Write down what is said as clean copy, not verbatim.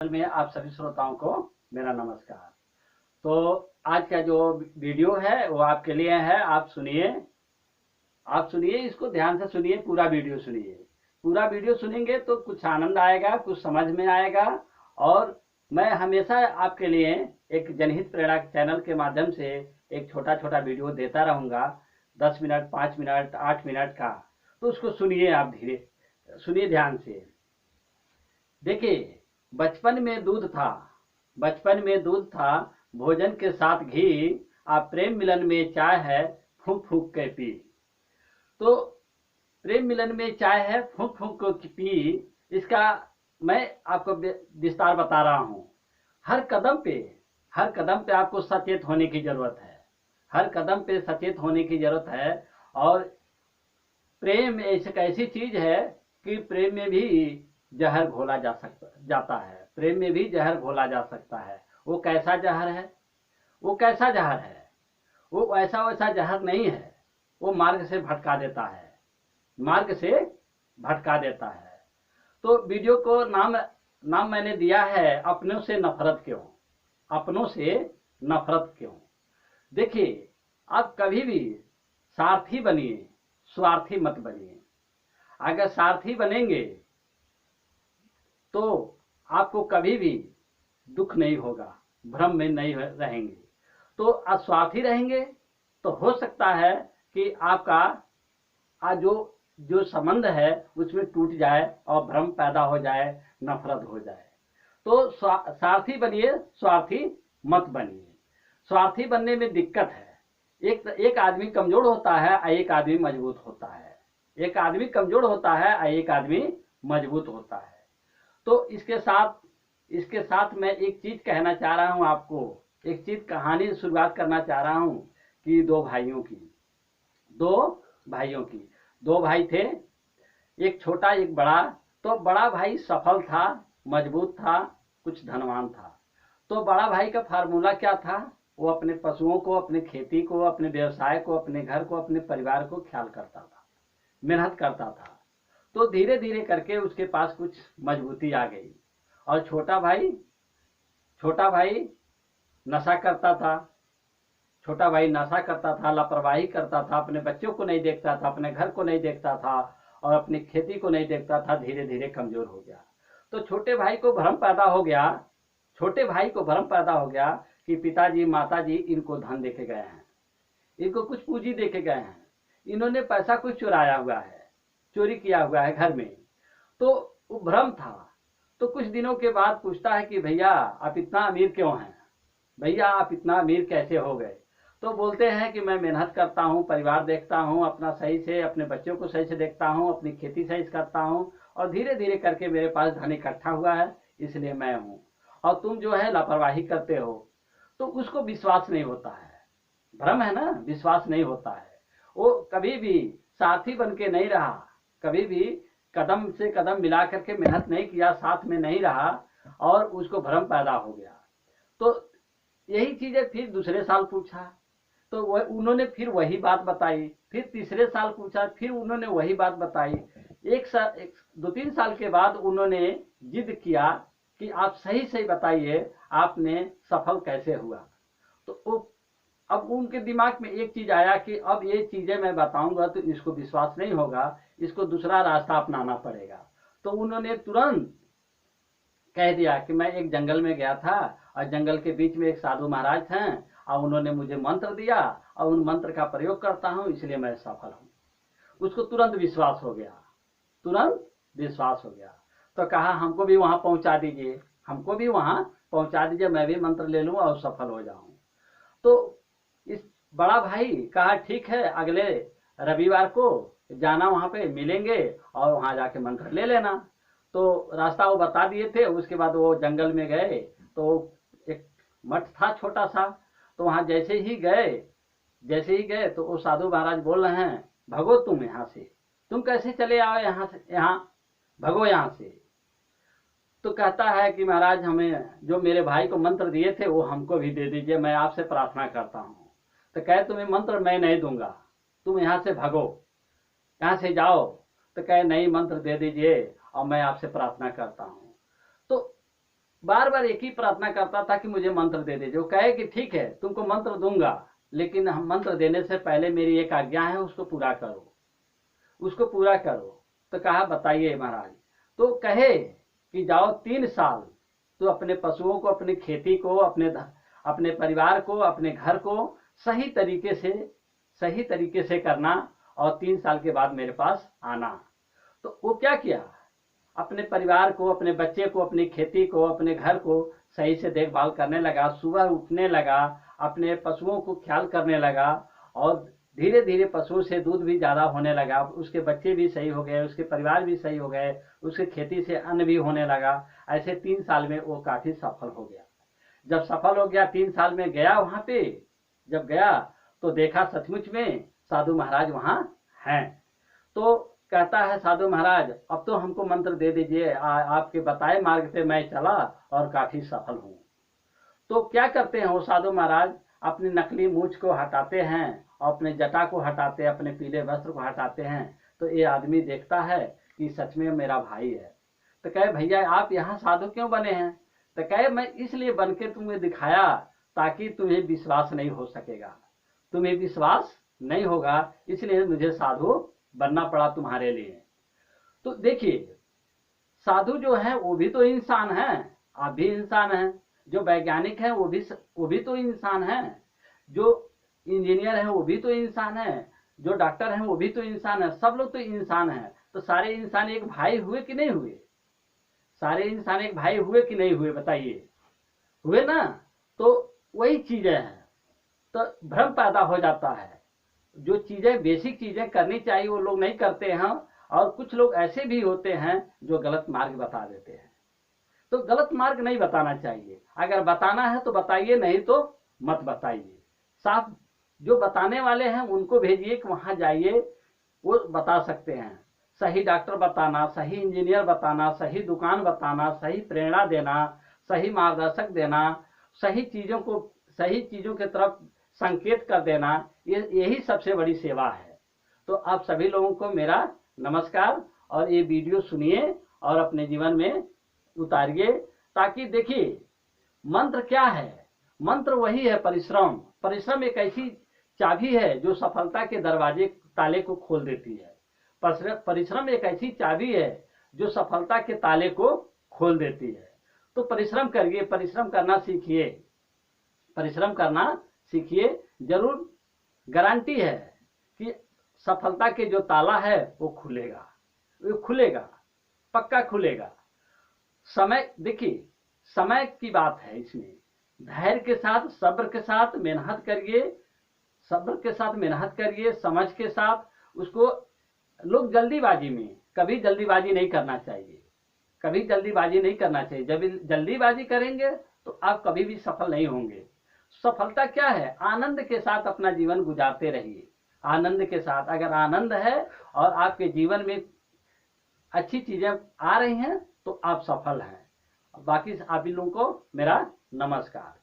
में आप सभी श्रोताओं को मेरा नमस्कार। तो आज का जो वीडियो है वो आपके लिए है। आप सुनिए इसको ध्यान से सुनिए, पूरा वीडियो सुनिए। पूरा वीडियो सुनेंगे तो कुछ आनंद आएगा, कुछ समझ में आएगा। और मैं हमेशा आपके लिए एक जनहित प्रेरणा चैनल के माध्यम से एक छोटा छोटा वीडियो देता रहूँगा, 10 मिनट, 5 मिनट, 8 मिनट का। तो उसको सुनिए, आप धीरे सुनिए, ध्यान से देखिए। बचपन में दूध था, भोजन के साथ घी, आप प्रेम मिलन में चाय है, फूंक फूंक के पी। तो प्रेम मिलन में चाय है, फूंक फूंक के पी, इसका मैं आपको विस्तार बता रहा हूँ। हर कदम पे हर कदम पे आपको सचेत होने की जरूरत है। हर कदम पे सचेत होने की जरूरत है। और प्रेम एक ऐसी चीज है कि प्रेम में भी जहर घोला जाता है। प्रेम में भी जहर घोला जा सकता है। वो कैसा जहर है? वो कैसा जहर है? वो ऐसा वैसा जहर नहीं है। वो मार्ग से भटका देता है। मार्ग से भटका देता है। तो वीडियो को नाम मैंने दिया है, अपनों से नफरत क्यों। अपनों से नफरत क्यों। देखिए, आप कभी भी सारथी बनिए, स्वार्थी मत बनिए। अगर सारथी बनेंगे तो आपको कभी भी दुख नहीं होगा, भ्रम में नहीं रहेंगे। तो अस्वार्थी रहेंगे तो हो सकता है कि आपका जो जो संबंध है उसमें टूट जाए और भ्रम पैदा हो जाए, नफरत हो जाए। तो सारथी बनिए, स्वार्थी मत बनिए। स्वार्थी बनने में दिक्कत है। एक आदमी कमजोर होता है और एक आदमी मजबूत होता है। एक आदमी कमजोर होता है और एक आदमी मजबूत होता है। तो इसके साथ मैं एक चीज कहना चाह रहा हूं आपको। एक चीज, कहानी शुरुआत करना चाह रहा हूं कि दो भाई थे, एक छोटा एक बड़ा। तो बड़ा भाई सफल था, मजबूत था, कुछ धनवान था। तो बड़ा भाई का फार्मूला क्या था? वो अपने पशुओं को, अपने खेती को, अपने व्यवसाय को, अपने घर को, अपने परिवार को ख्याल करता था, मेहनत करता था। तो धीरे धीरे करके उसके पास कुछ मजबूती आ गई। और छोटा भाई नशा करता था। छोटा भाई नशा करता था, लापरवाही करता था, अपने बच्चों को नहीं देखता था, अपने घर को नहीं देखता था और अपनी खेती को नहीं देखता था। धीरे धीरे कमजोर हो गया। तो छोटे भाई को भ्रम पैदा हो गया कि पिताजी माताजी इनको धन देके गए हैं, इनको कुछ पूंजी देके गए हैं, इन्होंने पैसा कुछ चुराया हुआ है, चोरी किया हुआ है घर में। तो वो भ्रम था। तो कुछ दिनों के बाद पूछता है कि भैया आप इतना अमीर क्यों हैं? भैया आप इतना अमीर कैसे हो गए? तो बोलते हैं कि मैं मेहनत करता हूँ, परिवार देखता हूँ अपना सही से, अपने बच्चों को सही से देखता हूँ, अपनी खेती सही से करता हूँ और धीरे धीरे करके मेरे पास धन इकट्ठा हुआ है, इसलिए मैं हूँ। और तुम जो है लापरवाही करते हो। तो उसको विश्वास नहीं होता है। भ्रम है ना, विश्वास नहीं होता है। वो कभी भी साथी बन के नहीं रहा, कभी भी कदम से कदम मिला करके मेहनत नहीं किया, साथ में नहीं रहा और उसको भ्रम पैदा हो गया। तो यही चीजें फिर दूसरे साल पूछा तो उन्होंने फिर वही बात बताई। फिर तीसरे साल पूछा, फिर उन्होंने वही बात बताई। 2-3 साल के बाद उन्होंने जिद किया कि आप सही सही बताइए, आपने सफल कैसे हुआ। तो अब उनके दिमाग में एक चीज आया कि अब ये चीजें मैं बताऊंगा तो इसको विश्वास नहीं होगा, इसको दूसरा रास्ता अपनाना पड़ेगा। तो उन्होंने तुरंत कह दिया कि मैं एक जंगल में गया था और जंगल के बीच में एक साधु महाराज हैं और उन्होंने मुझे मंत्र दिया और उन मंत्र का प्रयोग करता हूं, इसलिए मैं सफल हूं। उसको तुरंत विश्वास हो गया, तुरंत विश्वास हो गया। तो कहा हमको भी वहां पहुंचा दीजिए, हमको भी वहां पहुंचा दीजिए, मैं भी मंत्र ले लूं और सफल हो जाऊं। तो इस बड़ा भाई कहा ठीक है, अगले रविवार को जाना, वहां पे मिलेंगे और वहां जाके मंत्र ले लेना। तो रास्ता वो बता दिए थे। उसके बाद वो जंगल में गए तो एक मठ था छोटा सा। तो वहां जैसे ही गए तो वो साधु महाराज बोल रहे हैं, भगो तुम यहाँ से, तुम कैसे चले आओ यहाँ से, यहाँ भगो यहाँ से। तो कहता है कि महाराज हमें जो मेरे भाई को मंत्र दिए थे वो हमको भी दे दीजिए, मैं आपसे प्रार्थना करता हूँ। तो कहे तुम्हें मंत्र मैं नहीं दूंगा, तुम यहाँ से भगो, यहाँ से जाओ। तो कहे नहीं, मंत्र दे दीजिए और मैं आपसे प्रार्थना करता हूँ। तो बार बार एक ही प्रार्थना करता था कि मुझे मंत्र दे दे। जो कहे कि ठीक है तुमको मंत्र दूंगा, लेकिन हम मंत्र देने से पहले मेरी एक आज्ञा है, उसको पूरा करो, उसको पूरा करो। तो कहा बताइए महाराज। तो कहे कि जाओ 3 साल तो अपने पशुओं को, अपनी खेती को, अपने परिवार को, अपने घर को सही तरीके से करना, और 3 साल के बाद मेरे पास आना। तो वो क्या किया, अपने परिवार को, अपने बच्चे को, अपनी खेती को, अपने घर को सही से देखभाल करने लगा, सुबह उठने लगा, अपने पशुओं को ख्याल करने लगा, और धीरे धीरे पशुओं से दूध भी ज़्यादा होने लगा, उसके बच्चे भी सही हो गए, उसके परिवार भी सही हो गए, उसके खेती से अन्न भी होने लगा। ऐसे 3 साल में वो काफ़ी सफल हो गया। जब सफल हो गया, 3 साल में गया वहाँ पे, जब गया तो देखा सचमुच में साधु महाराज वहाँ हैं। तो कहता है साधु महाराज अब तो हमको मंत्र दे दीजिए, आपके बताए मार्ग पे मैं चला और काफ़ी सफल हूँ। तो क्या करते हैं वो साधु महाराज, अपनी नकली मूछ को हटाते हैं और अपने जटा को हटाते हैं, अपने पीले वस्त्र को हटाते हैं। तो ये आदमी देखता है कि सच में मेरा भाई है। तो कहे भैया आप यहाँ साधु क्यों बने हैं? तो कहे मैं इसलिए बन के तुम्हें दिखाया ताकि तुम्हें विश्वास नहीं हो सकेगा, तुम्हें विश्वास नहीं होगा, इसलिए मुझे साधु बनना पड़ा तुम्हारे लिए। तो देखिए साधु जो है वो भी तो इंसान है, आप भी इंसान हैं, जो वैज्ञानिक है वो भी तो इंसान है, जो इंजीनियर है वो भी तो इंसान है, जो डॉक्टर है वो भी तो इंसान है, सब लोग तो इंसान हैं। तो सारे इंसान एक भाई हुए कि नहीं हुए? सारे इंसान एक भाई हुए कि नहीं हुए बताइए? हुए ना। तो वही चीजें हैं, तो भ्रम पैदा हो जाता है। जो चीजें बेसिक चीजें करनी चाहिए वो लोग नहीं करते हैं, और कुछ लोग ऐसे भी होते हैं जो गलत मार्ग बता देते हैं। तो गलत मार्ग नहीं बताना चाहिए, अगर बताना है तो बताइए, नहीं तो मत बताइए। साफ जो बताने वाले हैं उनको भेजिए कि वहां जाइए, वो बता सकते हैं। सही डॉक्टर बताना, सही इंजीनियर बताना, सही दुकान बताना, सही प्रेरणा देना, सही मार्गदर्शक देना, सही चीजों के तरफ संकेत कर देना, यही सबसे बड़ी सेवा है। तो आप सभी लोगों को मेरा नमस्कार, और ये वीडियो सुनिए और अपने जीवन में उतारिए, ताकि देखिए मंत्र क्या है। मंत्र वही है परिश्रम। परिश्रम एक ऐसी चाबी है जो सफलता के दरवाजे ताले को खोल देती है। परिश्रम एक ऐसी चाबी है जो सफलता के ताले को खोल देती है। तो परिश्रम करिए, परिश्रम करना सीखिए, परिश्रम करना सीखिए, जरूर गारंटी है कि सफलता के जो ताला है वो खुलेगा, वो खुलेगा, पक्का खुलेगा। समय देखिए, समय की बात है इसमें, धैर्य के साथ, सब्र के साथ मेहनत करिए, सब्र के साथ मेहनत करिए, समझ के साथ उसको। लोग जल्दीबाजी में, कभी जल्दीबाजी नहीं करना चाहिए, कभी जल्दीबाजी नहीं करना चाहिए। जब जल्दीबाजी करेंगे तो आप कभी भी सफल नहीं होंगे। सफलता क्या है? आनंद के साथ अपना जीवन गुजारते रहिए, आनंद के साथ। अगर आनंद है और आपके जीवन में अच्छी चीजें आ रही हैं तो आप सफल हैं। बाकी आप लोगों को मेरा नमस्कार।